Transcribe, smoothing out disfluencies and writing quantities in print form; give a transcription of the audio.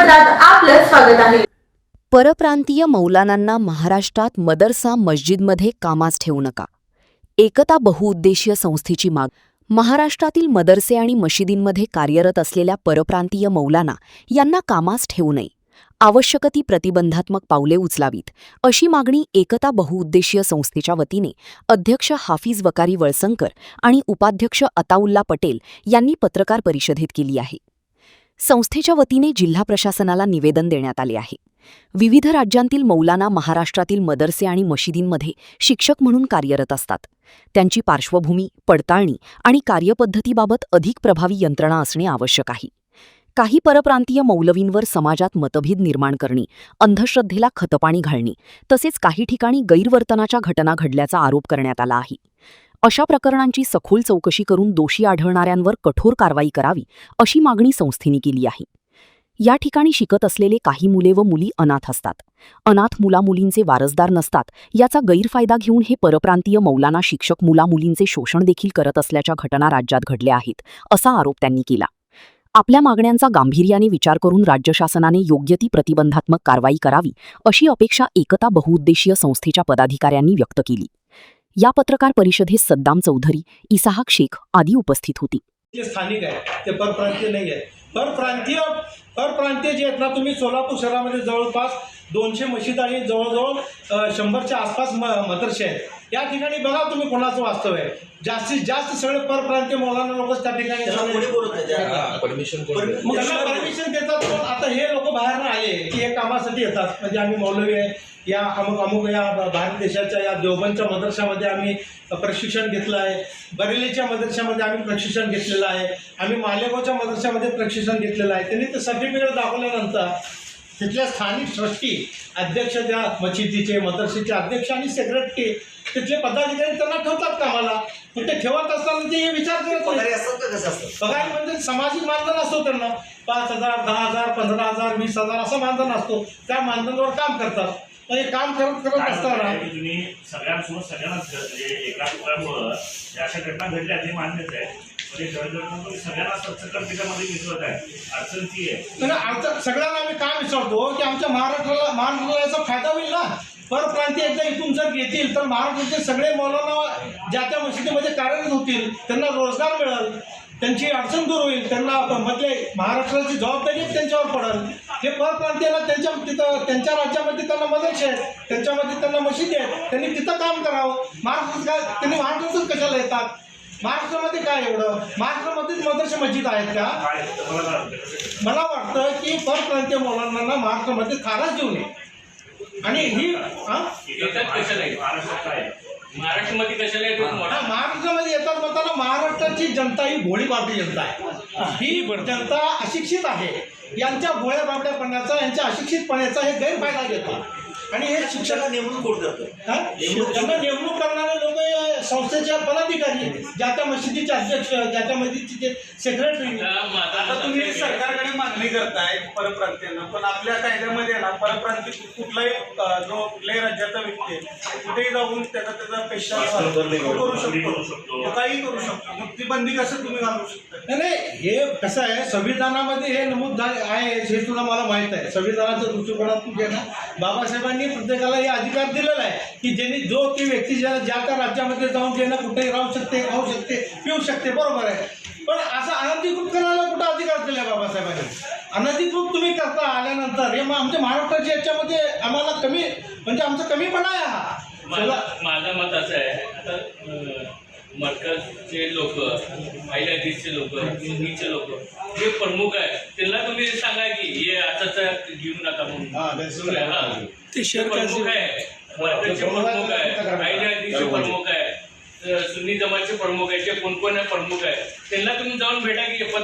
समाचारात आपलं स्वागत आहे। परप्रांतीय मौलानांना महाराष्ट्रात मदरसा मस्जिदमध्ये कामास ठेवू नका। एकता बहुउद्देशीय संस्थेची माग। महाराष्ट्रातील मदरसे आणि मशिदींमध्ये कार्यरत असलेल्या परप्रांतीय मौलाना यांना कामास ठेवू नये, आवश्यक ती प्रतिबंधात्मक पावले उचलावीत, अशी मागणी एकता बहुउद्देशीय संस्थेच्या वतीने अध्यक्ष हाफिज वकारी वळसंकर आणि उपाध्यक्ष अताउल्ला पटेल यांनी पत्रकार परिषदेत केली आहे। संस्थेच्या वतीने जिल्हा प्रशासनाला निवेदन देण्यात आले आहे। विविध राज्यांतील मौलाना महाराष्ट्रातील मदरसे आणि मशिदींमध्ये शिक्षक म्हणून कार्यरत असतात। त्यांची पार्श्वभूमी, पडताळणी आणि कार्यपद्धतीबाबत अधिक प्रभावी यंत्रणा असणे आवश्यक आहे। काही परप्रांतीय मौलवींवर समाजात मतभेद निर्माण करणे, अंधश्रद्धेला खतपाणी घालणे तसेच काही ठिकाणी गैरवर्तनाच्या घटना घडल्याचा आरोप करण्यात आला आहे। अशा प्रकरणांची सखोल चौकशी करून दोषी आढळणाऱ्यांवर कठोर कारवाई करावी, अशी मागणी संस्थेने केली आहे। या ठिकाणी शिकत असलेले काही मुले व मुली अनाथ असतात। अनाथ मुलामुलींचे वारसदार नसतात, याचा गैरफायदा घेऊन हे परप्रांतीय मौलाना शिक्षक मुलामुलींचे शोषण देखील करत असल्याच्या घटना राज्यात घडल्या आहेत, असा आरोप त्यांनी केला। आपल्या मागण्यांचा गांभीर्याने विचार करून राज्य शासनाने योग्य ती प्रतिबंधात्मक कारवाई करावी, अशी अपेक्षा एकता बहुउद्देशीय संस्थेच्या पदाधिकाऱ्यांनी व्यक्त केली। या पत्रकार परिषदेत सद्दाम चौधरी, इसाहाक शेख आदी उपस्थित होते। जे स्थानिक आहे ते परप्रांतीय नाही आहे। परप्रांतीय जे आहेत ना, तुम्ही सोलापूर शहरामध्ये जवळपास 200 मशीद आणि जवळजवळ 100च्या आसपास मदरसे आहेत। या ठिकाणी बघा तुम्ही कोणाचं वास्तव आहे। जास्तीत जास्त सगळे परप्रांतीय मौलाना लोक त्या ठिकाणी परमिशन देतात। पण आता हे लोक बाहेर आले की हे कामासाठी येतात, म्हणजे आम्ही मौलवी आहे, या अमुक या भारत देशाच्या या देवबंदच्या मदरशामध्ये आम्ही प्रशिक्षण घेतलं आहे, बरेलीच्या मदरशामध्ये आम्ही प्रशिक्षण घेतलेलं आहे, आम्ही मालेगावच्या मदरशामध्ये प्रशिक्षण घेतलेलं आहे। त्यांनी ते सर्टिफिकेट दाखवल्यानंतर तिथल्या स्थानिक ट्रस्टी, अध्यक्ष त्या मशिदीचे, मदरसेचे अध्यक्ष आणि सेक्रेटरी, तिथले पदाधिकारी त्यांना ठेवतात कामाला। पण ते ठेवत असताना ते हे विचार करत नाही। पगार म्हणजे सामाजिक मानधन असतो त्यांना, 5,000, 10,000, 15,000, 20,000 असं मानधन असतो। त्या मानधनावर काम करतात। हे काम करत असताना तुम्ही सगळ्यांसोबत सगळ्यांना एका टुकड्यामुळं अशा घटना घडल्या ते मान्यच आहे, पण सगळ्यांना सरसकट त्याच्यामध्ये मिसळत आहे। अडचण ती आहे, अडचण सगळ्यांना आम्ही काय विचारतो की आमच्या महाराष्ट्राला याचा फायदा होईल ना। परप्रांतीय एकदा इथून जर येतील तर महाराष्ट्राचे सगळे मौलाना ज्या त्या मशिदीमध्ये कार्यरत होतील, त्यांना रोजगार मिळेल, त्यांची अडचण दूर होईल, त्यांना मधले महाराष्ट्राची जबाबदारी त्यांच्यावर पडेल। हे परप्रांतीयाला त्यांच्या राज्यामध्ये त्यांना मदरसे आहेत, त्यांच्यामध्ये त्यांना मशिदी आहेत, त्यांनी तिथं काम करावं। महाराष्ट्रात त्यांनी महाराष्ट्रातच कशाला येतात? महाराष्ट्रामध्ये काय एवढं? महाराष्ट्रामध्येच मदरसे मस्जिद आहेत का? मला वाटतं की परप्रांतीय मौलानांना महाराष्ट्रामध्ये थाराच देऊ नये। आणि ही महाराष्ट्रामध्ये कशाला महाराष्ट्रामध्ये येतात म्हणताना महाराष्ट्राची जनता ही भोळी बाबडी जनता आहे। ही जनता अशिक्षित आहे। यांच्या भोळ्या बाबड्यापणाचा, यांच्या अशिक्षितपणाचा हे गैरफायदा घेतात आणि हे शिक्षणाला नेमणूक कोण करतं? त्यांना नेमणूक करणारे लोक संस्थेच्या पदाधिकारी, ज्या त्या मशिदीचे अध्यक्ष, ज्या त्या मशिदीचे सेक्रेटरी। आता तुम्ही सरकारकडे मागणी करताय परप्रांतीयांना, पण आपल्या कायद्यामध्ये ना परप्रांतीय कुठल्याही राज्याचा व्यक्ती कुठेही जाऊन त्याचा पेशा करू शकतो, काही करू शकतो। मग ती बंदी कसं तुम्ही घालू शकता? नाही, हे कसं आहे, संविधानामध्ये हे नमूद आहे, हे सुद्धा मला माहीत आहे। संविधानाच्या दृष्टिकोनातून जे ना बाबासाहेबांनी प्रत्येकाला हे अधिकार दिलेला आहे की ज्यांनी जो ती व्यक्ती ज्या त्या राज्यामध्ये जाऊन जे ना कुठेही राहू शकते, खाऊ शकते, पिऊ शकते, बरोबर आहे। पण असं अनधिकृत करायला कुठं अधिकार दिला आहे बाबासाहेबांनी? अनधिकृत तुम्ही करता आल्यानंतर हे आमच्या महाराष्ट्राच्या याच्यामध्ये आम्हाला कमी, म्हणजे आमचा कमीपणा आहे हा। माझं मत असं आहे, आता मरकजचे लोक, हायलाइटीचे लोक, सुन्नीचे लोक जे प्रमुख आहे त्यांना तुम्ही सांगा की हे असंच घेऊ नका म्हणून। ते प्रमुख आहे, मरकजचे प्रमुख आहे, हायलाइटीचे प्रमुख आहे, सुन्नी जमातचे प्रमुख आहे, जे कोण प्रमुख आहे त्यांना तुम्ही जाऊन भेटा की